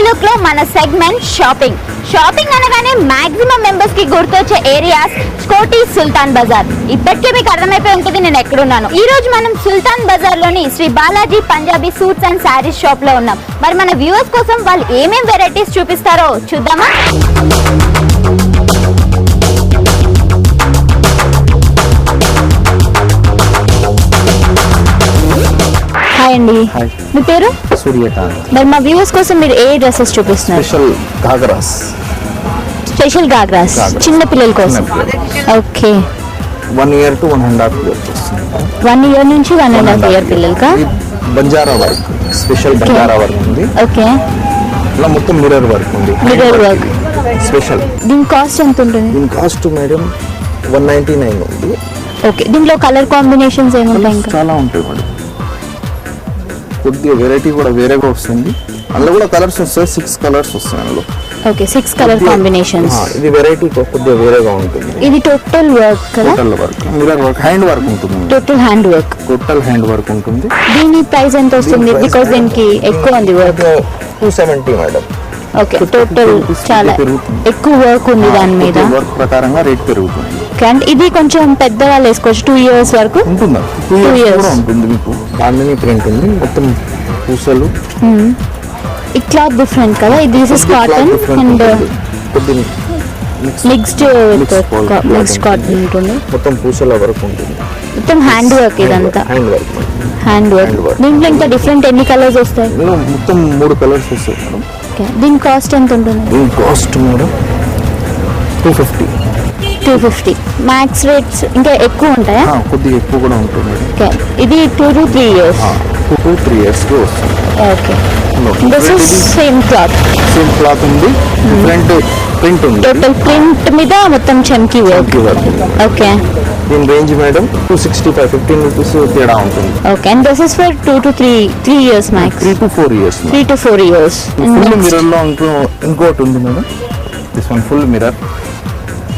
Look లో మన segment shopping. Shopping అనగానే మాక్సిమం మెంబర్స్ కి గుర్తొచ్చే ఏరియాస్ కోటి సుల్తాన్ బజార్. ఇప్పటికే మీకు అర్థమైపోయి ఉంటుంది నేను ఎక్కడున్నాను. ఈ రోజు మనం సుల్తాన్ బజార్ లోని Shri Balaji Punjabi suits and sarees shop లో ఉన్నాం. మరి మన వ్యూవర్స్ కోసం వాళ్ళు ఏమేం వెరైటీస్ చూపిస్తారో చూద్దామా? హాయ్ అండి, మీ పేరు? సూర్యకాంత్. మరి మా వ్యూవర్స్ కోసం మీరు ఏ డ్రెస్సెస్ చూపిస్తున్నారు? స్పెషల్ గాగ్రాస్ చిన్న పిల్లల కోసం. ఓకే, 1 year to 1.5 years వస్తుంది. 1 year నుంచి 1.5 year పిల్లలకా? Banjara work, special Banjara work ఉంది. ఓకే, ఇలా మొత్తం మిర్రర్ వర్క్ ఉంది. Mirror work special. దీని కాస్ట్ ఎంత ఉంటుంది? దీని కాస్ట్ మేడం 199 ఉంది. ఓకే, దీంట్లో కలర్ కాంబినేషన్స్ ఏముంటాయి? ఇంకా చాలా ఉంటాయి మేడం. కొద్దిగా వెరైటీ కూడా వేరేగా వస్తుంది. అందులో కూడా కలర్స్ వస్తాయి, 6 కలర్స్ వస్తాయి అందులో. Okay, 6 colour combinations. ఇది వెరైటీ కొద్దిగా వేరేగా ఉంటుంది. ఇది టోటల్ వర్క్ కదా? Total work, mirror work, hand work ఉంటుంది. Total hand work. Total hand work ఉంటుంది. దీని ప్రైస్ ఎంత వస్తుంది? బికాజ్ దీనికి ఎక్కువ ఉంది వర్క్. 270 మేడం. ఓకే, టోటల్ చాలా ఎక్కువ వర్క్ ఉంది దాని మీద. వర్క్ ప్రకారంగా రేట్ పెరుగుతుంది. అండ్ ఇది కొంచెం పెద్దవాళ్ళు వేసుకోవచ్చు, 2 years వరకు ఉంటుందా? 2 years ఉంటుంది. మీకు దాని ప్రింట్ ఉంది, మొత్తం పూసలు. ఈ క్లాత్ డిఫరెంట్ కదా? This is cotton and mixed cotton ఉంటుంది. మొత్తం పూసల వర్క్ ఉంటుంది. మొత్తం హ్యాండ్ వర్క్ ఇదంతా. Hand work. దీంట్లో ఇంకా డిఫరెంట్ ఎన్ని కలర్స్ వస్తాయి? మొత్తం 3 కలర్స్ వస్తాయి మేడం. దీని కాస్ట్ ఎంత ఉంటుంది? దీని కాస్ట్ మేడం 250. మ్యాక్స్ రేట్స్ ఇంకా ఎక్కువ ఉంటాయా? కొద్దిగా ఎక్కువ కూడా ఉంటుంది. ఓకే, ఇది 2 to 3 years. 2 to 3 years కి వస్తుంది. Okay, this is same cloth. Same cloth ఉంది, డిఫరెంట్ ప్రింట్ ఉంది. టోటల్ ప్రింట్ మీద మొత్తం చమ్కీ వర్క్. ఓకే, దీని రేంజ్ మేడం 265, 15 రూపీస్ తేడా ఉంటుంది. Okay, and this is for 2 to 3 years max. 3 to 4 years. 3 to 4 years. Full mirror లో ఇంకోటి ఉంది madam. This one full mirror.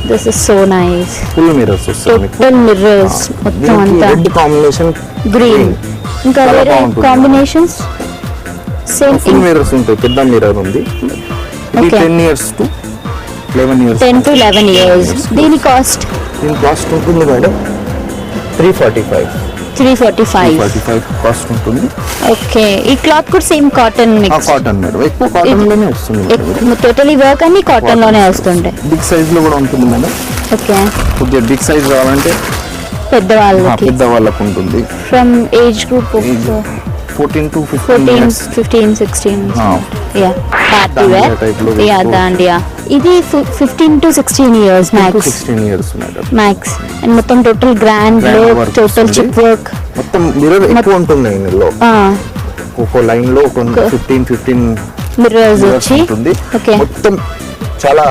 This is so nice. Full mirrors వస్తాయి. టోటల్ మిర్రర్స్ మొత్తం అంతా. Red combination, green. ఇంకా వేరే కాంబినేషన్స్ సేమ్. ఫుల్ మిర్రర్స్ ఉంటాయి. పెద్ద మిర్రర్ ఉంది. ఇది 10 years to 11 years. 10 to 11 years. దీని కాస్ట్? దీని కాస్ట్ ఉంటుంది మేడం 345. 345 కాస్ట్ ఉంటుంది. ఓకే, ఈ క్లాత్ కూడా same cotton mix. Cotton madam, ఎక్కువ కాటన్ లోనే వస్తుంది. టోటలీ వర్క్ అన్ని కాటన్ లోనే వస్తుంటాయి. బిగ్ సైజ్ లో కూడా ఉంటుంది మేడం. ఓకే, కొద్దిగా బిగ్ సైజ్ కావాలంటే పెద్దవాళ్ళకి ఉంటుంది. From age group 14 to 15, 16. Yeah, party wear. Yeah, dandiya. ఇది 15 to 16 years max. 16 years madam max. And మొత్తం టోటల్ గ్రాండ్ లో టోటల్ చిప్ వర్క్. మొత్తం మిర్రర్ ఎక్కువ ఉంటుంది ఇందులో. ఒక్కో లైన్ లో 15 మిర్రర్స్ వచ్చి మొత్తం చాలా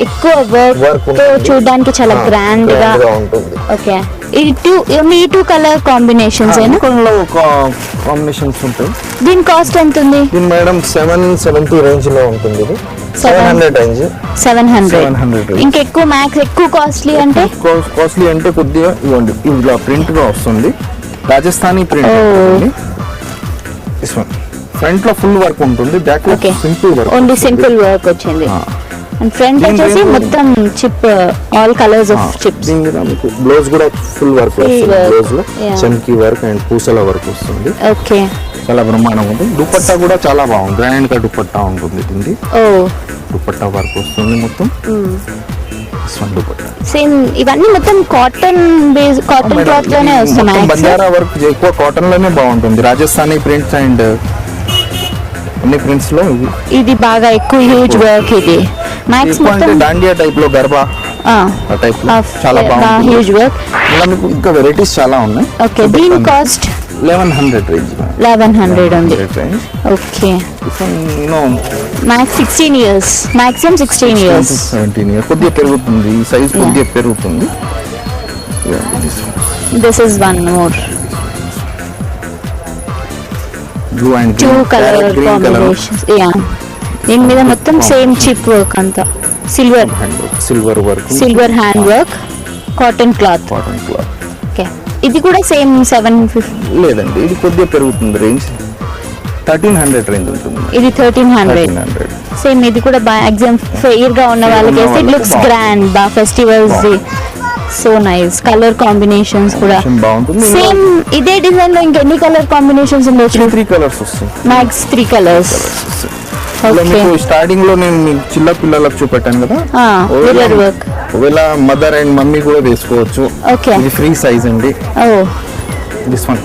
ఎక్కువ వర్క్ తో చూడడానికి చాలా గ్రాండ్ గా ఉంటుంది. ఓకే, ఈ 2 కలర్ కాంబినేషన్స్ కాంబినేషన్స్ ఉంటాయి. దీని కాస్ట్ ఎంత ఉంది? దీని మేడం 770 రేంజ్ లో ఉంటుంది. ఇది 700 రేంజ్. 700. ఇంకెక్కువ మ్యాక్స్ ఎక్కువ కాస్ట్లీ అంటే కొద్దిగా ఇవ్వండి. ఇలా ప్రింట్ గా వస్తుంది, రాజస్థానీ ప్రింట్. ఫ్రంట్ లో ఫుల్ వర్క్ ఉంటుంది, బ్యాక్ లో simple work. Only simple work వచ్చింది. అండ్ ఫ్రంట్ వచ్చేసి మొత్తం chip, all colours of chips. దీని మీద మీకు బ్లౌజ్ కూడా ఫుల్ వర్క్ వస్తుంది. బ్లౌజ్ లో చమ్కీ వర్క్ అండ్ పూసల వర్క్ వస్తుంది. ఓకే, చాలా బ్రహ్మాండంగా ఉంటుంది. దుపట్టా కూడా చాలా బాగుంది, గ్రాండ్ గా దుపట్టా ఉంటుంది. దీనికి దుపట్టా వర్క్ వస్తుంది మొత్తం. సేమ్ ఇవన్నీ మొత్తం కాటన్ బేస్, కాటన్ క్లాత్ లోనే వస్తాయి. బంజారా వర్క్ ఎక్కువ కాటన్ లోనే బాగుంటుంది. రాజస్థానీ ప్రింట్స్ అండ్ అన్ని ప్రింట్స్ లో ఇది బాగా ఎక్కువ హ్యూజ్ వర్క్. ఇది మ్యాక్స్ మొత్తం దాండియా టైప్ లో, గర్భా టైప్ లో చాలా బాగుంది, హ్యూజ్ వర్క్. ఇలా మీకు ఇంకా వెరైటీస్ చాలా ఉన్నాయి. ఓకే, దీని కాస్ట్ 1100 రేంజ్. 1100 ఉంది. Okay, max 16 years, maximum 16 years. 17 years. కొద్దిగా పెరుగుతుంది, సైజ్ కొద్దిగా పెరుగుతుంది. This is one more. Blue and 2 colour combinations. Yeah, దీని మీద మొత్తం సేమ్ చిప్ వర్క్ అంతా. Silver work, silver hand work, cotton cloth. Okay, ఇది కూడా సేమ్ 750. లేదండి, ఇది కొద్దిగా పెరుగుతుంది రేంజ్. 1300 రేంజ్ ఉంటుంది. ఇది 1300. 1300. సేమ్ ఇది కూడా బాగా ఎగ్జామ్ ఫెయిర్ గా ఉన్న వాళ్ళకి వేస్తే ఇట్ లుక్స్ గ్రాండ్ బాగా festivals the. So nice colour combinations కూడా బాగుంటుంది. సేమ్ ఇదే డిజైన్ లో ఇంకెన్ని కలర్ కాంబినేషన్స్ ఉండొచ్చు? 3 కలర్స్ వస్తాయి. Max 3 colours. ఓకే. స్టార్టింగ్ లో నేను మీకు చిన్న పిల్లలకు చూపెట్టాను కదా, మిర్రర్ వర్క్. ఒకవేళ మదర్ అండ్ మమ్మీ కూడా వేసుకోవచ్చు. ఓకే. ఇది ఫ్రీ సైజ్ అండి. Oh this one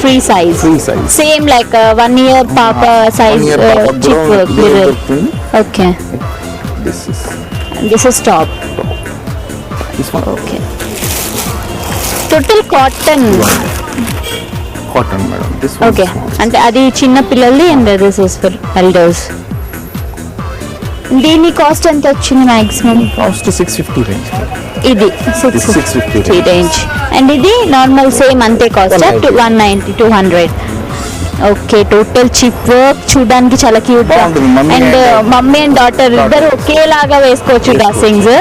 free size. Free size. Same like 1 year పాప size chip work mirror. Okay. This is top. This one okay. Total cotton. Cotton madam. This one. Okay. అంటే అది చిన్న పిల్లలది and this is for elders. దీని cost ఎంత వచ్చింది maximum? Cost 650 range. ఇది 650 range. And ఇది నార్మల్ సేమ్ అంతే cost 190 200. Okay. Total chip work చూడడానికి చాలా క్యూట్ గా. అండ్ మమ్మీ అండ్ డాటర్ ఇద్దరు ఒకేలాగా వేసుకోవచ్చు dressings.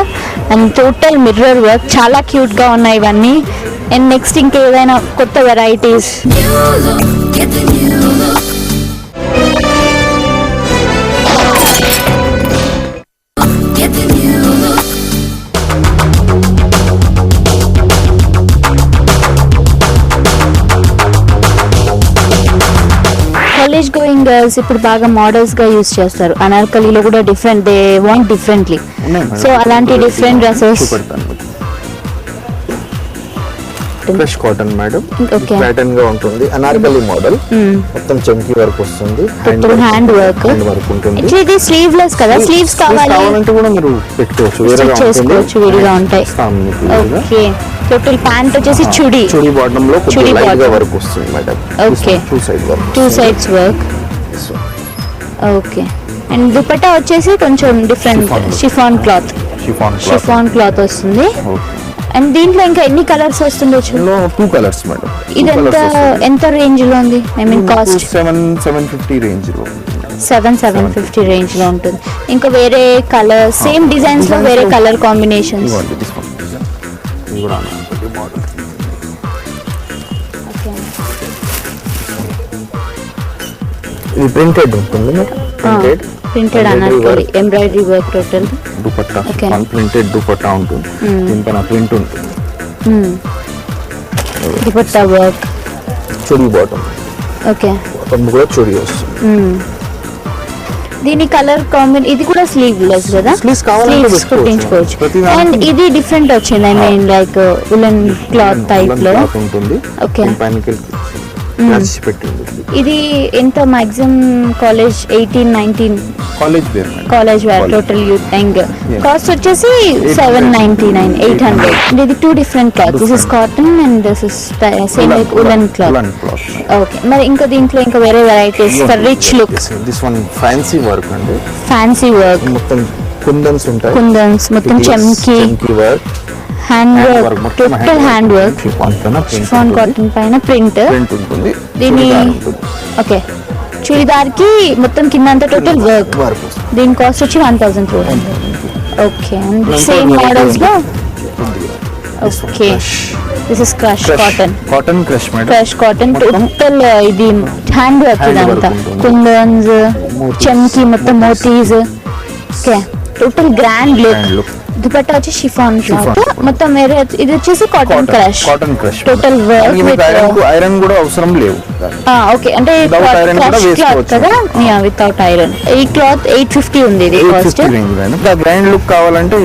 And total mirror work చాలా క్యూట్ గా ఉన్నాయి ఇవన్నీ. అండ్ నెక్స్ట్ ఇంకేదైనా కొత్త వెరైటీస్? కాలేజ్ గోయింగ్ గర్ల్స్ ఇప్పుడు బాగా మోడల్స్ గా యూస్ చేస్తారు. అనార్కలిలో కూడా different, they want differently. So అలాంటి different dresses. Fresh cotton madam. Okay. Pattern గా ఉంటుంది. అనార్కలి మోడల్. మొత్తం చమ్కీ వర్క్ వస్తుంది. హ్యాండ్ వర్క్ ఉంటుంది. ఇది స్లీవ్లెస్ కదా, స్లీవ్స్ కావాలంటే కూడా మీరు పెట్టుకోవచ్చు, చేసుకోవచ్చు, విడిగా ఉంటాయి. ఓకే. టోటల్ ప్యాంట్ వచ్చేసి చుడి బాటమ్ లో లైట్ గా వర్క్ వస్తుంది madam. Okay. Two sides work. Okay. And dupatta వచ్చేసి కొంచెం డిఫరెంట్ షిఫాన్ క్లాత్ వస్తుంది. అండ్ దీంట్లో ఇంకా ఎన్ని కలర్స్ వస్తుండొచ్చు? 2 colours madam. ఇది ఎంత రేంజ్ లో ఉంది? ఐ మీన్ కాస్ట్ 750 రేంజ్ లో. 750 రేంజ్ లో ఉంటుంది. ఇంకా వేరే కలర్ సేమ్ డిజైన్స్ లో వేరే కలర్ కాంబినేషన్స్. ఇది ప్రింటెడ్ ఉంటుంది. Printed Anarkali embroidery work total dupatta. Printed dupatta ఉంటుంది. దీనిపైన ప్రింట్ ఉంటుంది. Dupatta work. Chudi bottom. Okay. Bottom కూడా చుడి వస్తుంది. దీని కలర్ కాంబినేషన్. ఇది కూడా స్లీవ్ లెస్ కదా, స్లీవ్స్ కుట్టించుకోవచ్చు. అండ్ ఇది డిఫరెంట్ వచ్చింది. I mean like woollen cloth type లో ఉంటుంది. ఓకే. పెట్టింది. ఇది ఎంత maximum? College 18-19 college wear total youth. And cost వచ్చేసి 799 800. ఇది 2 different cloth. This is cotton and this is same like woollen cloth. Okay. మరి ఇంకా దీంట్లో ఇంకా వేరే varieties for rich look? This one fancy work అండి. Fancy work. మొత్తం కుందన్స్ ఉంటాయి. కుందన్స్ మొత్తం చమ్కీ work. Hand work. Total hand work. Chiffon cotton పైన ప్రింట్ ఉంటుంది. దీని ఓకే. చుడిదార్ కి మొత్తం కింద అంతా టోటల్ వర్క్. దీని కాస్ట్ వచ్చి 1200. ఓకే. అండ్ సేమ్ మోడల్స్ లో. Okay. This is crush cotton. Crush cotton total. ఇది హ్యాండ్ వర్క్ ఇదంతా. కుందన్స్ చమ్కీ మొత్తం మోతీస్. Okay. Total grand look. Dupatta వచ్చి షిఫాన్ క్లాత్ మొత్తం. వేరే ఇది వచ్చేసి cotton crush total work with iron కూడా అవసరం లేదు. ఓకే. అంటే క్రష్ క్లాత్ కదా, వితౌట్ ఐరన్. ఈ క్లాత్ 850 ఉంది. ఇది కాస్ట్. గ్రాండ్ లుక్ కావాలంటే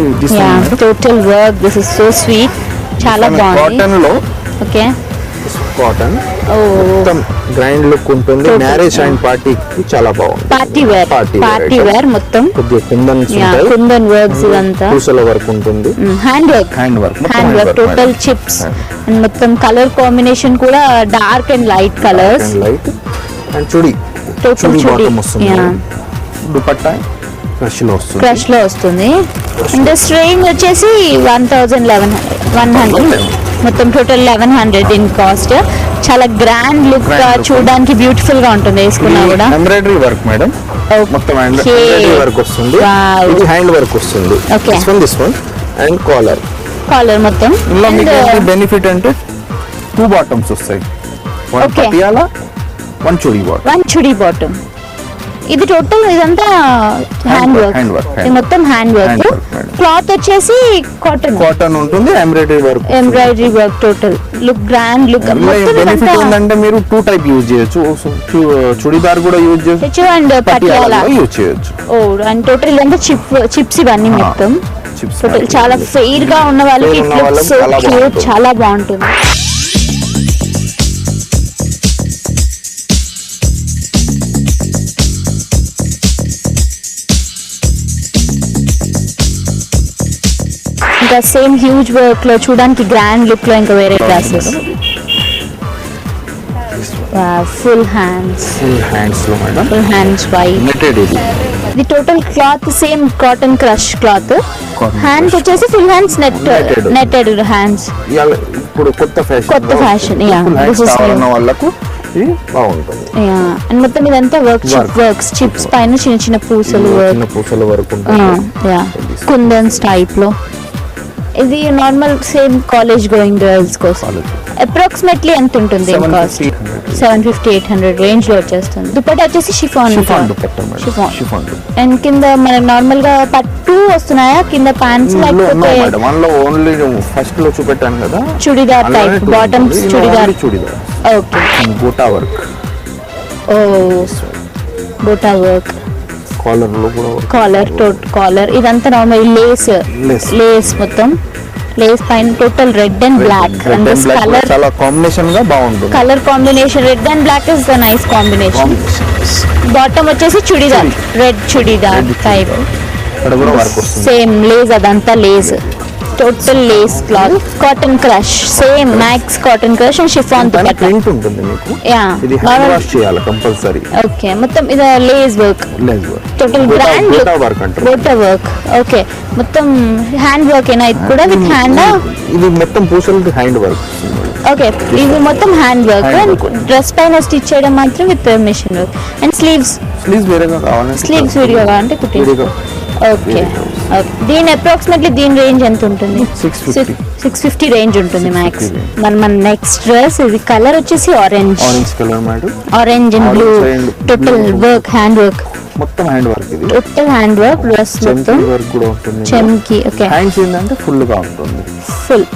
total work. This is so sweet. చాలా బాగుంది. కాటన్ లో. ఓకే. కాటన్ మొత్తం గ్రాండ్ లుక్ ఉంటుంది. మ్యారేజ్ అండ్ పార్టీకి చాలా బాగుంది. పార్టీ వేర్ మొత్తం. కొద్దిగా కుందన్ వర్క్స్ ఇదంతా. పూసల వర్క్ ఉంటుంది. Hand work total chips. And మొత్తం కలర్ కాంబినేషన్ కూడా dark and light colours. And chudi bottom వస్తుంది. దుపట్టా క్రష్ లో వస్తుంది. అండ్ రేంజ్ వచ్చేసి 1100 మొత్తం టోటల్ 1100 దీని కాస్ట్. చాలా గ్రాండ్ లుక్ గా చూడడానికి బ్యూటిఫుల్ గా ఉంటుంది వేసుకున్నా కూడా. Embroidery work madam. మొత్తం ఎంబ్రాయిడరీ వర్క్ వస్తుంది. ఇది హ్యాండ్ వర్క్ వస్తుంది. దిస్ వన్ అండ్ కాలర్ మొత్తం. ఇందులో మీకు బెనిఫిట్ అంటే 2 బాటమ్స్ వస్తాయి. One Patiala one chudi bottom. ఇది టోటల్ ఇదంతా హ్యాండ్ వర్క్. ఇది మొత్తం హ్యాండ్ వర్క్. క్లాత్ వచ్చేసి కాటన్ ఉంటుంది, embroidery work total look grand look. Benefit ఏంటంటే మీరు టూ టైప్ యూజ్ చేయొచ్చు, చుడిదార్ కూడా యూజ్ చేయొచ్చు అండ్ పటియాలా యూజ్ చేయొచ్చు. అండ్ టోటల్ ఇదంతా చిప్స్ ఇవన్నీ మొత్తం టోటల్ చాలా ఫెయిర్ గా ఉన్న వాళ్ళకి చాలా బాగుంటుంది. ఇంకా సేమ్ హ్యూజ్ వర్క్ లో చూడడానికి గ్రాండ్ లుక్ లో ఇంకా వేరే క్లాసెస్. ఫుల్ హ్యాండ్స్ లో మేడం, ఫుల్ హ్యాండ్స్ వైట్. ఇది total cloth same cotton crush cloth. Hands వచ్చేసి ఫుల్ హ్యాండ్స్ నెట్టెడ్ హ్యాండ్స్. ఇప్పుడు కొత్త ఫ్యాషన్ వాళ్ళకు బాగుంటుంది. అండ్ మొత్తం ఇదంతా వర్క్స్ చిప్స్ పైన చిన్న చిన్న పూసలు వరకు కుందన్స్ టైప్ లో. ఇది normal same college going girls కోసం. అప్రాక్సిమేట్లీ ఎంత ఉంటుంది కాస్ట్? 750-800 రేంజ్ లో వచ్చేస్తుంది. దుపట్టా వచ్చేసి షిఫాన్. అండ్ కింద మనకి నార్మల్ గా పట్టు వస్తున్నాయా కింద ప్యాంట్స్, లేకపోతే ఓన్లీ ఫస్ట్ లో చూపెట్టాను కదా churidar type bottoms? Churidar. Okay. Buta work. Buta work. Collar ఇదంతా నార్మల్ లేస్ మొత్తం లేస్ పైన టోటల్ రెడ్ అండ్ బ్లాక్. చాలా కాంబినేషన్ గా బాగుంటుంది. Colour combination red and black is the nice combination. Bottom వచ్చేసి churidar, red churidar type. Same lace, అదంతా lace, total lace cloth, cotton crush, same max cotton crush and chiffon dupatta. Print ఉంటుంది మీకు. ఇది hand wash చేయాలి compulsory. Okay. మొత్తం ఇది Lay's work, total grand buta work. Okay. మొత్తం hand work ఏనా ఇది కూడా? With hand. ఇది మొత్తం పూసలు హ్యాండ్ వర్క్. ఓకే. ఇది మొత్తం హ్యాండ్ వర్క్. డ్రెస్ పైన స్టిచ్ చేయడం మాత్రం with machine work. And sleeves వేరేగా కావాలి. స్లీవ్స్ విడిగా కావాలంటే కుట్టి. ఓకే. దీని అప్రాక్సిమేట్లీ దీని రేంజ్ ఎంత ఉంటుంది? 650 రేంజ్ ఉంటుంది మ్యాక్స్. మన నెక్స్ట్ డ్రెస్ ఇది కలర్ వచ్చేసి orange colour madam. Orange and blue total work hand work. మొత్తం హ్యాండ్ వర్క్. ఇది టోటల్ హ్యాండ్ వర్క్. డ్రెస్ మొత్తం వర్క్ కూడా ఉంటుంది. చెమ్కి. ఓకే. హ్యాండ్స్ ఏంటంటే ఫుల్ గా ఉంటుంది. Full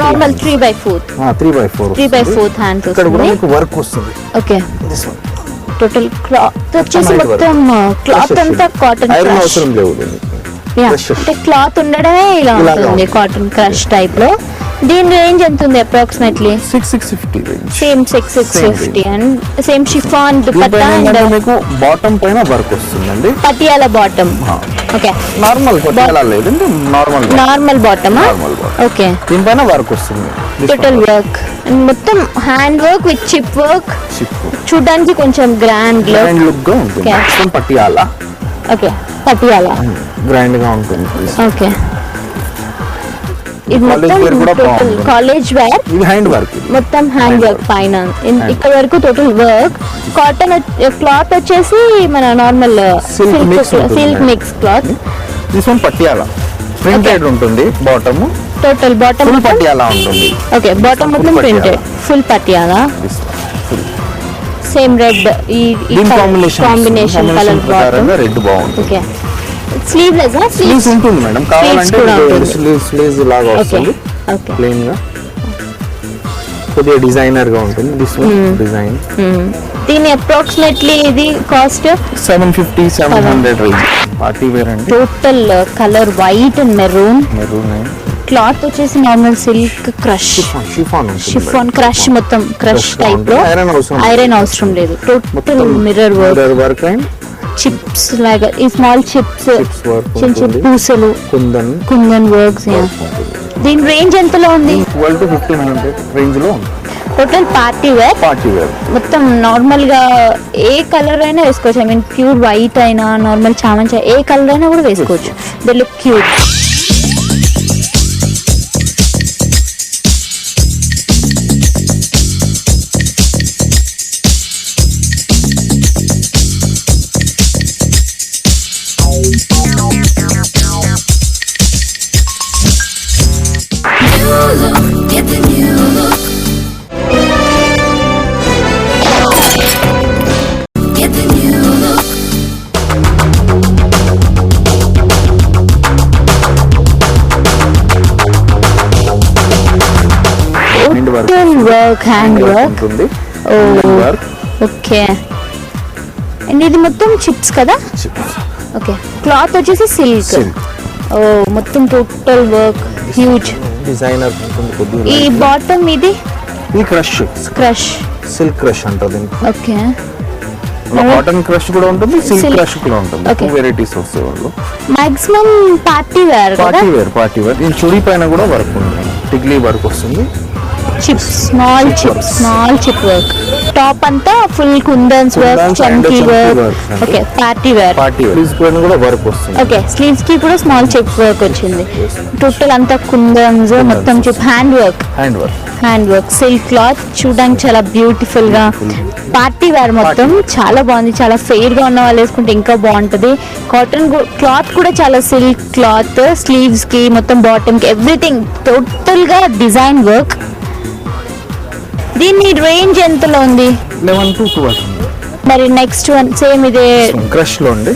normal 3/4 hands. ఇక్కడ కూడా మీకు వర్క్ వస్తుంది. ఓకే. టోటల్ క్లాత్ వచ్చేసి మొత్తం క్లాత్ అంతా కాటన్ అవసరం లేదు. అంటే క్లాత్ ఉండడమే ఇలా ఉంటుంది కాటన్ క్రష్ టైప్ లో. దీని రేంజ్ ఎంత ఉంది approximately? 650 range. Same 650 and same chiffon dupatta and మీకు బాటమ్ పైన వర్క్ వస్తుందండి. Patiala bottom. Okay. Normal Patiala లేదండి, నార్మల్ బాటమ్. ఓకే. దీనిపైన వర్క్ వస్తుంది. టోటల్ వర్క్ అండ్ మొత్తం hand work with chip work. చూడడానికి కొంచెం గ్రాండ్ లుక్ గా ఉంటుంది. పటియాలా. ఓకే. పటియాలా గ్రాండ్ గా ఉంటుంది. ఓకే. ఇది మొత్తం టోటల్ కాలేజ్ వేర్. ఇది హ్యాండ్ వర్క్. మొత్తం హ్యాండ్ వర్క్ పైన ఇక్కడ వరకు టోటల్ వర్క్. కాటన్ క్లాత్ వచ్చేసి మన normal silk mix cloth. This one Patiala printed ఉంటుంది. Bottom total bottom full Patiala ఉంటుంది. ఓకే. బాటమ్ మొత్తం printed full Patiala. Same red. ఈ కాంబినేషన్ కలర్ బాటమ్ రెడ్ బాగుంటుంది. ఓకే. స్లీవ్లెస్ ఉంటుంది మేడం. కావాలంటే స్లీవ్స్ లాగా వస్తుంది. ఓకే. ప్లెయిన్ గా కొద్దిగా డిజైనర్ గా ఉంటుంది. This design. దీని అప్రాక్సిమేట్లీ ఇది కాస్ట్ 750-700 రేంజ్. పార్టీ వేర్ అండి. Total colour white and maroon. Cloth వచ్చేసి normal silk crush chiffon crush. మొత్తం క్రష్ టైప్ లో. ఐరన్ అవసరం లేదు. Total mirror work and chips లాగా ఈ స్మాల్ చిప్స్ చిన్న చిన్న పూసలు కుందన్ వర్క్స్. దీని రేంజ్ ఎంతలో ఉంది? 1200-1500 రేంజ్ లో ఉంది. Total party wear. మొత్తం నార్మల్ గా ఏ కలర్ అయినా వేసుకోవచ్చు. ఐ మీన్ ప్యూర్ వైట్ అయినా నార్మల్ చామంతి ఏ కలర్ అయినా కూడా వేసుకోవచ్చు. They look cute. Work, hand work ఉంటుంది. ఓకే. అండ్ ఇది మొత్తం చిప్స్ కదా? ఓకే. క్లాత్ వచ్చేసి సిల్క్. ఓ మొత్తం టోటల్ వర్క్ హ్యూజ్ డిజైనర్ ఉంటుంది కొద్దిగా. ఈ బాటమ్ ఇది క్రష్ సిల్క్ క్రష్ అంటారు. ఓకే. కాటన్ క్రష్ కూడా ఉంటుంది, సిల్క్ క్రష్ కూడా ఉంటుంది. టూ వెరైటీస్ వస్తాయి వాళ్ళు. Maximum party wear. దీని చుడి పైన కూడా వర్క్ ఉంటుంది, టిగ్లీ వర్క్ వస్తుంది. Chips, small chip work. Top అంతా ఫుల్ కుందన్స్ వర్క్, చంకీ work. Okay. Party wear sleeves పైన కూడా వర్క్ వస్తుంది. ఓకే. స్లీవ్స్ కి కూడా స్మాల్ చిప్ వర్క్ వచ్చింది. టోటల్ అంతా కుందన్స్, మొత్తం chip. Hand work silk cloth చూడడానికి చాలా బ్యూటిఫుల్ గా. పార్టీ వేర్ మొత్తం చాలా బాగుంది. చాలా ఫెయిర్ గా ఉన్న వాళ్ళు వేసుకుంటే ఇంకా బాగుంటది. కాటన్ క్లాత్ కూడా చాలా సిల్క్ క్లాత్. స్లీవ్స్ కి మొత్తం బాటమ్ కి ఎవ్రీథింగ్ టోటల్ గా డిజైన్ వర్క్. దీని రేంజ్ ఎంతలో ఉంది? 11 to 12. మరి నెక్స్ట్ వన్ సేమ్ ఇదే క్రష్ లో ఉంది.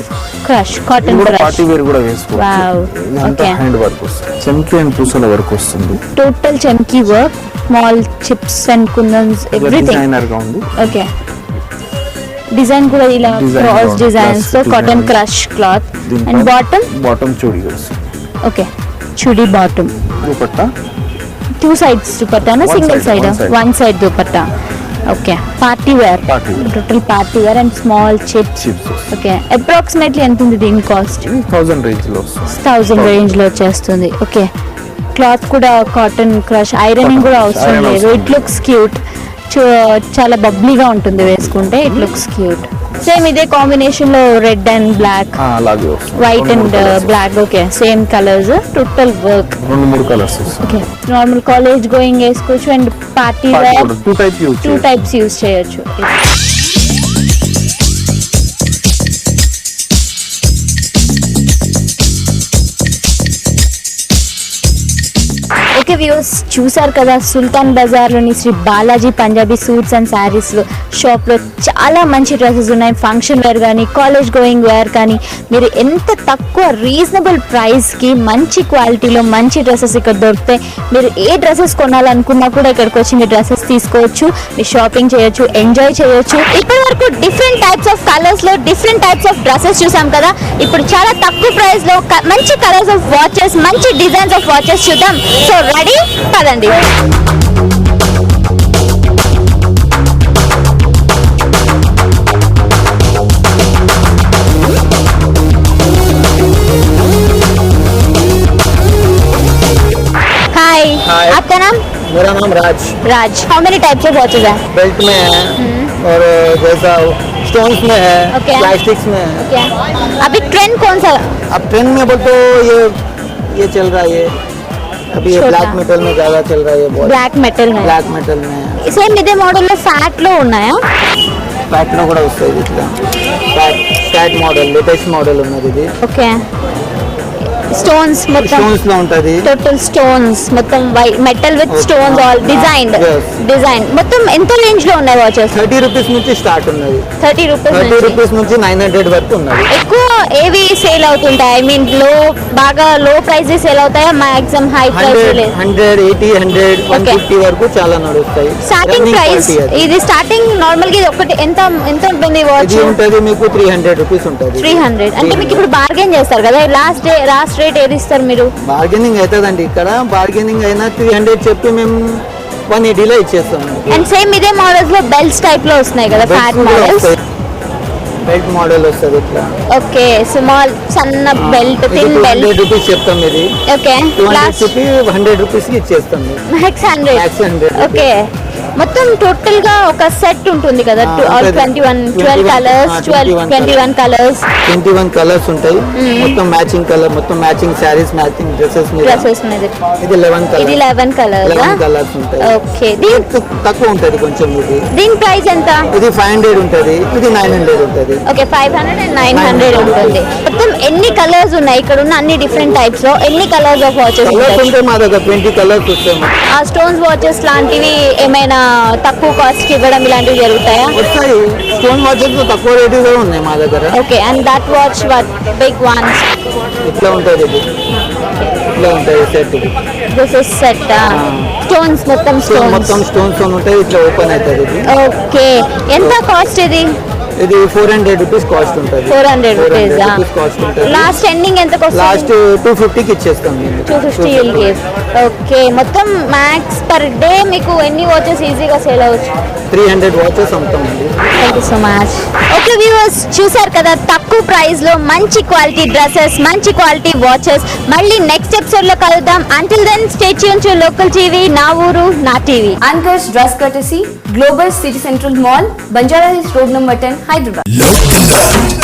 క్రష్ కాటన్ కూడా పార్టీ వేర్ కూడా వేసుకోవచ్చు. ఓకే. హ్యాండ్ వర్క్ వస్తుంది, చమ్కీ అండ్ పూసల వర్క్ వస్తుంది. టోటల్ చమ్కీ work, small chips and kundans everything designer గా ఉంది. ఓకే. డిజైన్ కూడా ఇలా క్రాస్ డిజైన్స్ తో cotton crush cloth. And bottom chudi వస్తుంది. Okay. Chudi bottom. Dupatta 2 sides దుపట్టానా? Single side? 1 side dupatta. Okay. Party wear, total party wear and small chips. Okay. Approximately ఎంత ఉంది దీని కాస్ట్? 1000 రేంజ్ లో వస్తుంది. 1000 రేంజ్ లో వచ్చేస్తుంది. ఓకే. క్లాత్ కూడా కాటన్ క్రష్, ఐరనింగ్ కూడా అవసరం లేదు. It looks cute. చాలా బబ్లీగా ఉంటుంది వేసుకుంటే. It looks cute. సేమ్ ఇదే కాంబినేషన్ లో red and black, white and black. Okay. Same colours, total work. 2-3 colours. Okay. Normal college going వేసుకోవచ్చు and party wear 2 types use చేయొచ్చు. ఓకే వ్యూస్, చూసారు కదా సుల్తాన్ బజార్లోని శ్రీ బాలాజీ పంజాబీ సూట్స్ అండ్ శారీస్లో షాప్లో చాలా మంచి డ్రెస్సెస్ ఉన్నాయి. ఫంక్షన్ వేర్ కానీ, కాలేజ్ గోయింగ్ వేర్ కానీ, మీరు ఎంత తక్కువ రీజనబుల్ ప్రైస్కి మంచి క్వాలిటీలో మంచి డ్రెస్సెస్ ఇక్కడ దొరుకుతాయి. మీరు ఏ డ్రెస్సెస్ కొనాలనుకున్నా కూడా ఇక్కడికి వచ్చి మీరు డ్రెస్సెస్ తీసుకోవచ్చు, మీరు షాపింగ్ చేయొచ్చు, ఎంజాయ్ చేయొచ్చు. ఇప్పటి వరకు డిఫరెంట్ టైప్స్ ఆఫ్ కలర్స్లో డిఫరెంట్ టైప్స్ ఆఫ్ డ్రెస్సెస్ చూసాం కదా. ఇప్పుడు చాలా తక్కువ ప్రైస్లో మంచి కలర్స్ ఆఫ్ వాచెస్, మంచి డిజైన్స్ ఆఫ్ వాచెస్ చూద్దాం. సో రెడీ, పదండి. हाय, आपका नाम? मेरा नाम Raj. How many types of watches है? बेल्ट में है और जैसा स्टोन्स में है, प्लास्टिक्स में है. Okay. अभी ट्रेंड कौन सा? अब ट्रेंड में बोल तो ये चल रहा है. अभी ये ब्लैक मेटल में ज़्यादा चल रहा है. ब्लैक मेटल में సేమ్ ఇదే మోడల్లో ఫ్యాట్ లో ఉన్నాయా? ఫ్యాట్ లో కూడా వస్తాయి. ఇట్లా ఫ్యాట్ మోడల్, లేటెస్ట్ మోడల్ ఉన్నది ఇది. ఓకే. స్టోన్స్ మొత్తం స్టోన్స్ లో ఉంటది. టోటల్ స్టోన్స్ మొత్తం metal with stones all design మొత్తం ఎంత రేంజ్ లో ఉన్నాయి వాచెస్? 30 రూపీస్ నుంచి స్టార్ట్ ఉన్నది. 30 రూపీస్ నుంచి 900 వరకు ఉన్నది. ఎక్కువ ఏవి సేల్ అవుతుంటాయి? ఐ మీన్ బాగా లో ప్రైస్ సేల్ అవుతాయా? మాక్సిమం హై ప్రైస్ 180, 100, 150 వరకు చాలా నడుస్తాయి. స్టార్టింగ్ ప్రైస్ ఇది స్టార్టింగ్ నార్మల్ గా ఒకటి ఎంత ఉంటుంది వాచ్? ఇది ఉంటది మీకు 300 రూపీస్ ఉంటది. 300 అంటే మీకు ఇప్పుడు బార్గెన్ చేస్తారు కదా, లాస్ట్ రేట్ ఏది ఇస్తారు మీరు? బార్గెనింగ్ అవుతుందండి ఇక్కడ. బార్గెనింగ్ అయినా 300 చెప్పి మేము 180 లో ఇచ్చేస్తాం. అండ్ సేమ్ ఇదే మోడల్స్ లో బెల్ట్స్ టైప్ లో వస్తున్నాయి కదా, ఫ్యాట్ మోడల్స్. బెల్ట్ మోడల్ వస్తుంది ఇట్లా. ఓకే. స్మాల్ సన్న బెల్ట్, థిన్ బెల్ట్. 100 రూపీస్ చెప్తాం ఇది. ఓకే. లాస్ట్ చెప్పి 100 రూపీస్ కి ఇచ్చేస్తాం. మాక్స్ 100. ఓకే. మొత్తం టోటల్ గా ఒక సెట్ ఉంటుంది కదా, 12 కలర్స్, 21 కలర్స్ ఉంటాయి. మొత్తం మ్యాచింగ్ కలర్, మొత్తం మ్యాచింగ్ శారీస్, మ్యాచింగ్ డ్రెస్సెస్ మీద ఇది 11 కలర్స్ ఉంటాయి. ఓకే. తక్కువ ఉంటది కొంచెం. ఇది దీని ప్రైస్ ఎంత? ఇది 500 ఉంటది, ఇది 900 ఉంటది. ఓకే. 500 and 900 ఉంటుంది. మొత్తం ఎన్ని కలర్స్ ఉన్నాయి ఇక్కడ ఉన్న అన్ని డిఫరెంట్ టైప్స్ లో? ఎన్ని కలర్స్ ఆఫ్ వాచెస్ ఉంటాయి మా దగ్గర? 20 కలర్స్ వస్తాయి. ఆ స్టోన్స్ వాచెస్ లాంటివి ఏమైనా తక్కువ కాస్ట్ కి ఇవ్వడం ఇలాంటివి జరుగుతాయా? వస్తాయి. స్టోన్ వాచెస్ తక్కువ రేట్ కూడా ఉన్నాయి మా దగ్గర. Okay. And that watch big ones ఇట్లా ఉంటుంది. ఇది ఇట్లా ఉంటుంది set. This is set stones మొత్తం మొత్తం స్టోన్స్ స్టోన్స్ ఉంటాయి, ఇట్లా ఓపెన్ అవుతుంది ఇది. ఓకే ఎంత కాస్ట్ ఇది 400 రూపీస్ కాస్ట్ ఉంటుంది. 400 రూపీస్ కాస్ట్ ఉంటుంది. లాస్ట్ ఎండింగ్ ఎంత లాస్ట్ 250కి ఇచ్చేస్తాం. 250 విల్ గివ్. ఓకే మొత్తం మ్యాక్స్ పర్ డే మీకు ఎన్ని వాచెస్ ఈజీగా సేల్ అవ్వచ్చు? 300 వాచెస్ అమ్ముతామండి. Thank you so much. Okay viewers, చూసారు కదా తక్కువ ప్రైస్ లో మంచి క్వాలిటీ డ్రెస్సెస్, మంచి క్వాలిటీ వాచెస్. మళ్ళీ నెక్స్ట్ ఎపిసోడ్ లో కలుద్దాం. Until then stay tune to local TV, నా ఊరు నా TV. Anchors Dress Courtesy, Global City Central Mall, Banjara Hills Road number 10, Hyderabad. Local